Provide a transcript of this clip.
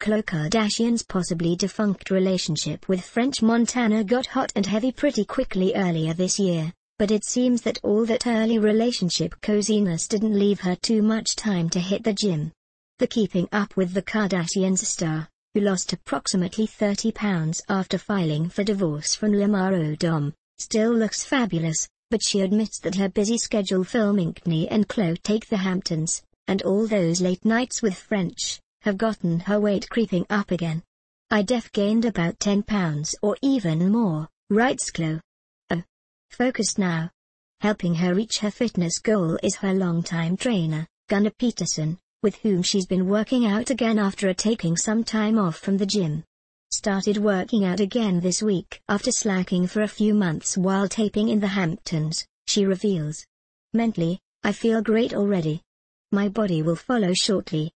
Khloe Kardashian's possibly defunct relationship with French Montana got hot and heavy pretty quickly earlier this year, but it seems that all that early relationship coziness didn't leave her too much time to hit the gym. The Keeping Up with the Kardashians star, who lost approximately 30 pounds after filing for divorce from Lamar Odom, still looks fabulous, but she admits that her busy schedule filming Kourtney and Khloe Take the Hamptons, and all those late nights with French, have gotten her weight creeping up again. "I def gained about 10 pounds or even more," writes Khloe. "Oh. Focused now." Helping her reach her fitness goal is her longtime trainer, Gunnar Peterson, with whom she's been working out again after taking some time off from the gym. "Started working out again this week after slacking for a few months while taping in the Hamptons," she reveals. "Mentally, I feel great already. My body will follow shortly."